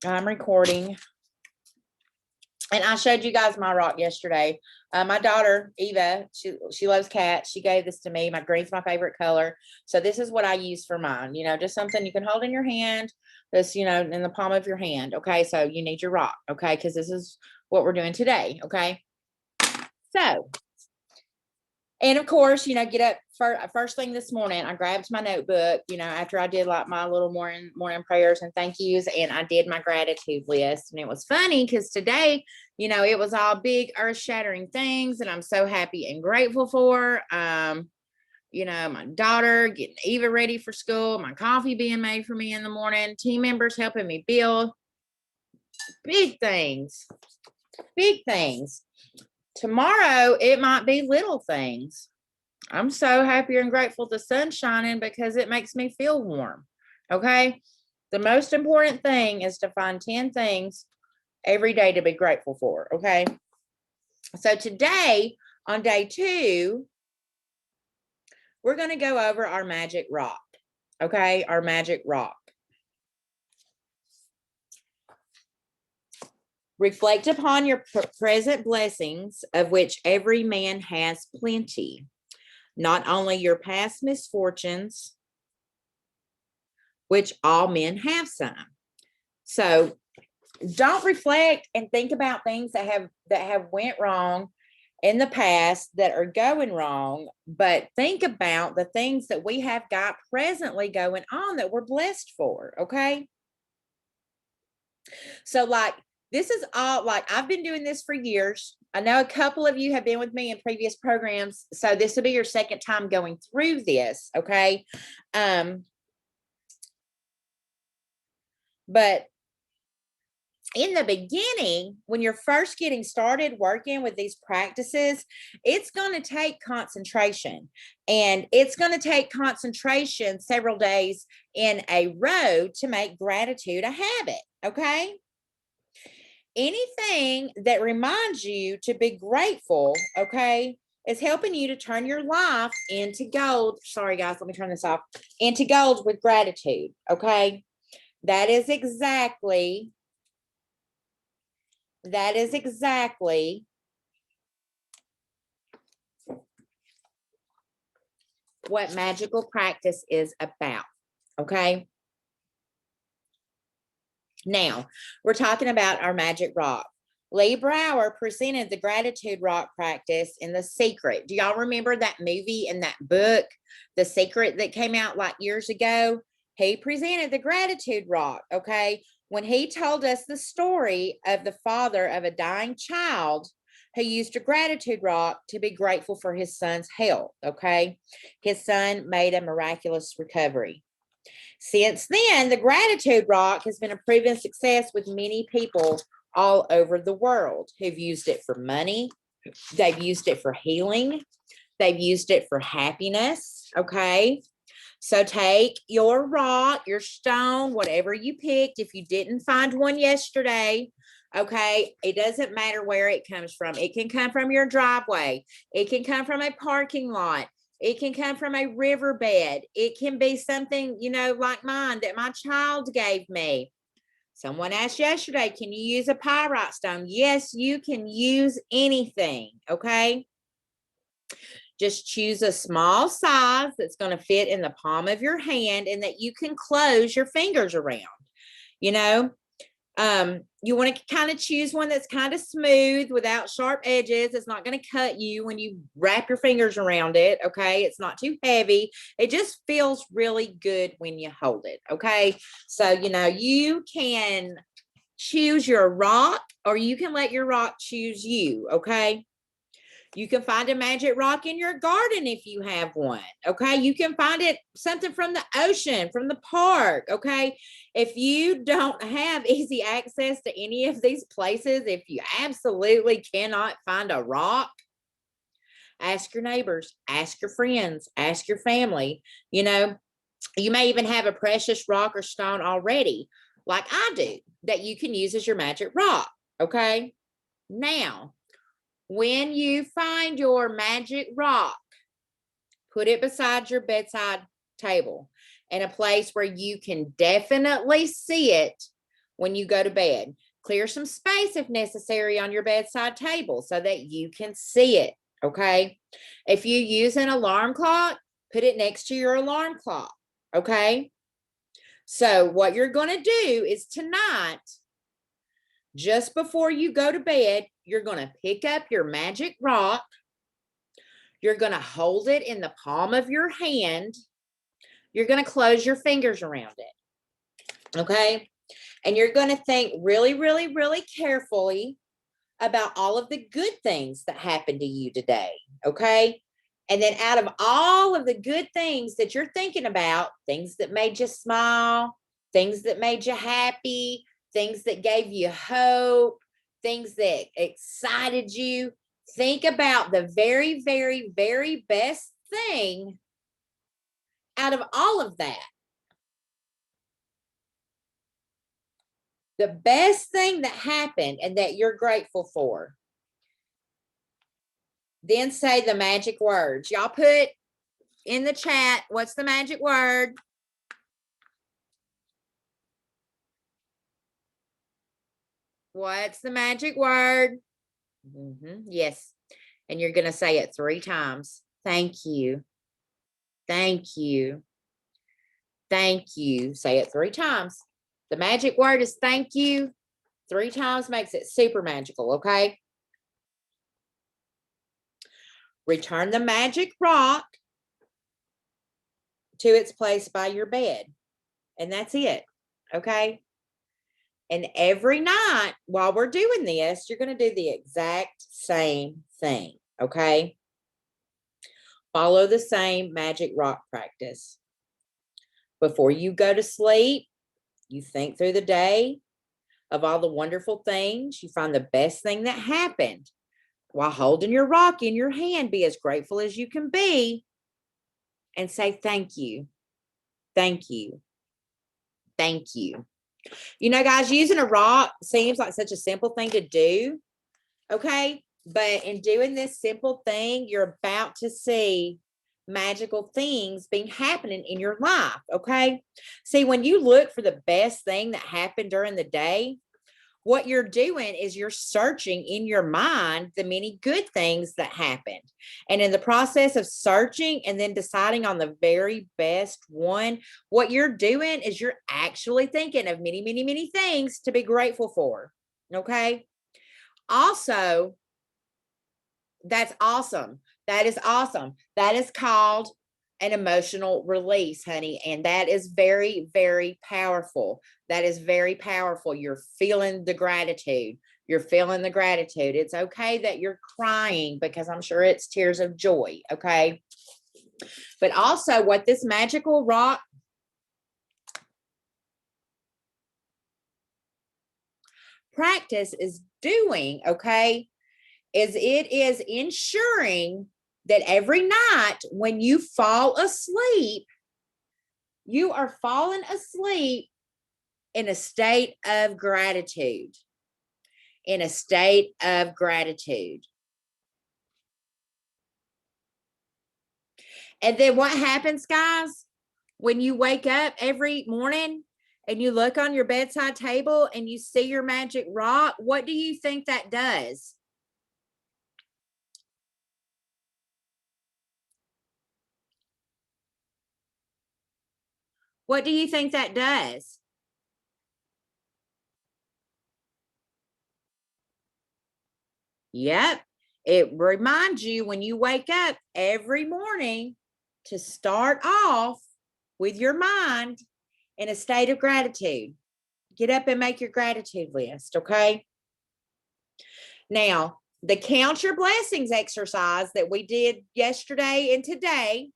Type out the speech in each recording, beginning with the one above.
I'm recording. And I showed you guys my rock yesterday. My daughter, Eva, she loves cats. She gave this to me. My green's my favorite color. So this is what I use for mine. You know, just something you can hold in your hand. This, you know, in the palm of your hand. Okay. So you need your rock. Okay. Because this is what we're doing today. Okay. So, and of course, you know, get up first thing this morning. I grabbed my notebook, you know, after I did like my little morning prayers and thank yous, and I did my gratitude list. And it was funny because today, you know, it was all big earth shattering things, and I'm so happy and grateful for. You know, my daughter getting Eva ready for school, my coffee being made for me in the morning, team members helping me build big things, big things. Tomorrow, it might be little things. I'm so happy and grateful the sun's shining because it makes me feel warm. Okay. The most important thing is to find 10 things every day to be grateful for. Okay. So today on day 2, we're going to go over our magic rock. Okay. Our magic rock. Reflect upon your present blessings, of which every man has plenty. Not only your past misfortunes, which all men have some. So don't reflect and think about things that have went wrong in the past, that are going wrong, but think about the things that we have got presently going on that we're blessed for. Okay. So like, this is all, like, I've been doing this for years. I know a couple of you have been with me in previous programs. So this will be your second time going through this. Okay. But in the beginning, when you're first getting started working with these practices, it's going to take concentration, and it's going to take concentration several days in a row to make gratitude a habit. Okay. Anything that reminds you to be grateful, okay, is helping you to turn your life into gold. Sorry, guys, let me turn this off. Into gold with gratitude, okay? That is exactly what magical practice is about, okay? Now, we're talking about our magic rock. Lee Brower presented the gratitude rock practice in The Secret. Do y'all remember that movie and that book, The Secret, that came out like years ago? He presented the gratitude rock, okay? When he told us the story of the father of a dying child who used a gratitude rock to be grateful for his son's health, okay? His son made a miraculous recovery. Since then, the gratitude rock has been a proven success with many people all over the world who've used it for money. They've used it for healing. They've used it for happiness. Okay. So take your rock, your stone, whatever you picked. If you didn't find one yesterday, okay, it doesn't matter where it comes from. It can come from your driveway. It can come from a parking lot. It can come from a riverbed. It can be something, you know, like mine that my child gave me. Someone asked yesterday, can you use a pyrite stone? Yes, you can use anything, okay? Just choose a small size that's going to fit in the palm of your hand and that you can close your fingers around. You know, you want to kind of choose one that's kind of smooth without sharp edges. It's not going to cut you when you wrap your fingers around it. Okay. It's not too heavy. It just feels really good when you hold it. Okay. So, you know, you can choose your rock, or you can let your rock choose you. Okay. You can find a magic rock in your garden if you have one. Okay. You can find it something from the ocean, from the park. Okay. If you don't have easy access to any of these places, if you absolutely cannot find a rock, ask your neighbors, ask your friends, ask your family. You know, you may even have a precious rock or stone already, like I do, that you can use as your magic rock. Okay. Now, when you find your magic rock, put it beside your bedside table in a place where you can definitely see it when you go to bed. Clear some space if necessary on your bedside table so that you can see it, okay? If you use an alarm clock, put it next to your alarm clock, okay? So what you're going to do is tonight, just before you go to bed, you're going to pick up your magic rock. You're going to hold it in the palm of your hand. You're going to close your fingers around it, okay? And you're going to think really, really, really carefully about all of the good things that happened to you today, okay? And then out of all of the good things that you're thinking about, things that made you smile, things that made you happy, things that gave you hope, things that excited you, think about the very, very, very best thing out of all of that. The best thing that happened and that you're grateful for. Then say the magic words. Y'all put in the chat, what's the magic word? What's the magic word? Yes. And you're going to say it 3 times. Thank you. Thank you. Thank you. Say it 3 times. The magic word is thank you. 3 times makes it super magical, okay? Return the magic rock to its place by your bed. And that's it, okay? And every night while we're doing this, you're going to do the exact same thing, okay? Follow the same magic rock practice. Before you go to sleep, you think through the day of all the wonderful things. You find the best thing that happened. While holding your rock in your hand, be as grateful as you can be and say thank you. Thank you. Thank you. You know, guys, using a rock seems like such a simple thing to do, okay? But in doing this simple thing, you're about to see magical things being happening in your life, okay? See, when you look for the best thing that happened during the day, what you're doing is you're searching in your mind the many good things that happened. And in the process of searching and then deciding on the very best one, what you're doing is you're actually thinking of many, many, many things to be grateful for. Okay. Also, that's awesome. That is awesome. That is called an emotional release, honey. And that is very, very powerful. That is very powerful. You're feeling the gratitude. You're feeling the gratitude. It's okay that you're crying because I'm sure it's tears of joy. Okay. But also, what this magical rock practice is doing, okay, is it is ensuring that every night when you fall asleep, you are falling asleep in a state of gratitude. In a state of gratitude. And then what happens, guys, when you wake up every morning and you look on your bedside table and you see your magic rock? What do you think that does? What do you think that does? Yep. It reminds you when you wake up every morning to start off with your mind in a state of gratitude. Get up and make your gratitude list, okay? Now, the count your blessings exercise that we did yesterday and today,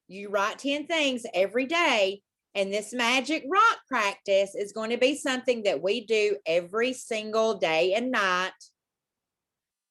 you write 10 things every day. And this magic rock practice is going to be something that we do every single day and night,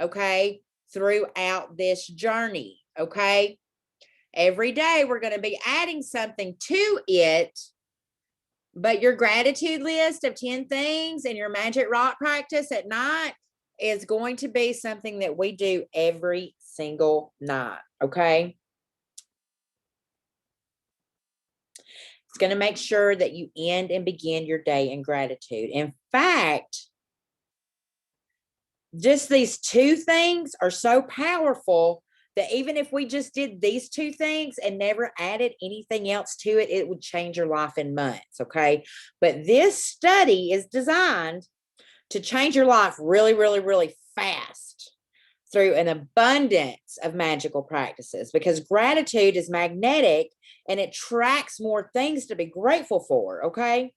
okay, throughout this journey, okay? Every day we're going to be adding something to it, but your gratitude list of 10 things and your magic rock practice at night is going to be something that we do every single night, okay? It's going to make sure that you end and begin your day in gratitude. In fact, just these two things are so powerful that even if we just did these two things and never added anything else to it, it would change your life in months, okay? But this study is designed to change your life really, really, really fast through an abundance of magical practices, because gratitude is magnetic and it attracts more things to be grateful for, okay?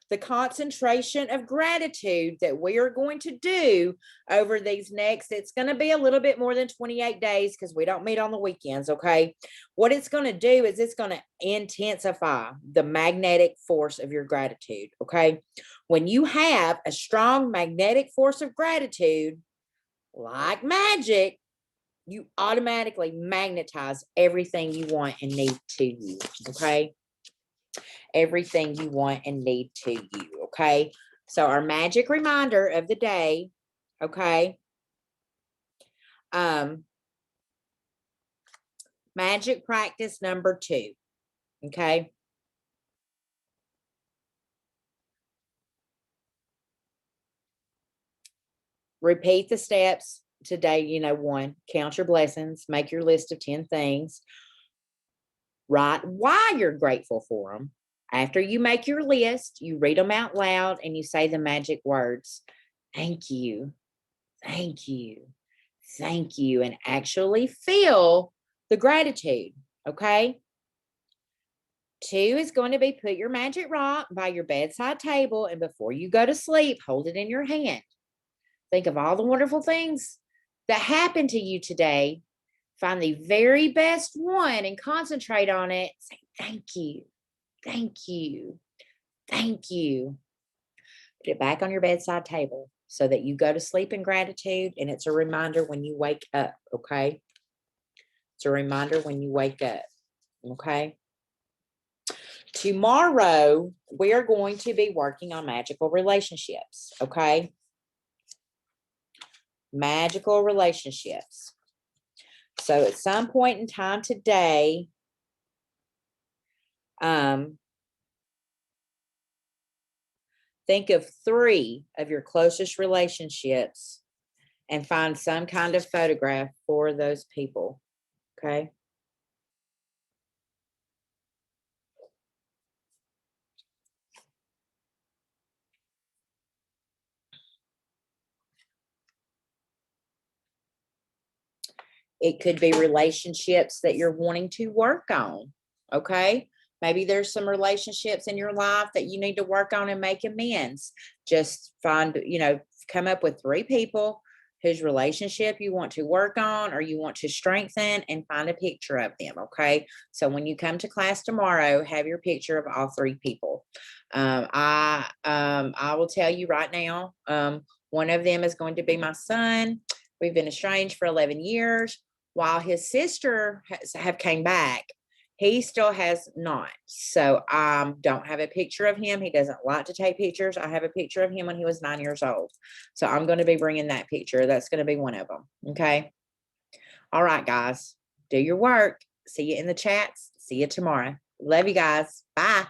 The concentration of gratitude that we are going to do over these next, it's going to be a little bit more than 28 days because we don't meet on the weekends, okay? What it's going to do is it's going to intensify the magnetic force of your gratitude, okay? When you have a strong magnetic force of gratitude, like magic, you automatically magnetize everything you want and need to you, okay? Everything you want and need to you, okay? So our magic reminder of the day, okay? Magic practice number 2, okay? Repeat the steps today. 1, count your blessings, make your list of 10 things, write why you're grateful for them. After you make your list, you read them out loud and you say the magic words, thank you, thank you, thank you, and actually feel the gratitude, okay? 2 is going to be put your magic rock by your bedside table, and before you go to sleep, hold it in your hand. Think of all the wonderful things that happened to you today. Find the very best one and concentrate on it. Say, thank you, thank you, thank you. Put it back on your bedside table so that you go to sleep in gratitude, and it's a reminder when you wake up, okay? It's a reminder when you wake up, okay? Tomorrow, we are going to be working on magical relationships, okay? Magical relationships. So at some point in time today, think of 3 of your closest relationships and find some kind of photograph for those people, okay? It could be relationships that you're wanting to work on, okay? Maybe there's some relationships in your life that you need to work on and make amends. Just find, come up with 3 people whose relationship you want to work on or you want to strengthen, and find a picture of them, okay? So when you come to class tomorrow, have your picture of all 3 people. I will tell you right now, one of them is going to be my son. We've been estranged for 11 years. While his sister have came back, he still has not. So I don't have a picture of him. He doesn't like to take pictures. I have a picture of him when he was 9 years old. So I'm going to be bringing that picture. That's going to be one of them. Okay. All right, guys. Do your work. See you in the chats. See you tomorrow. Love you guys. Bye.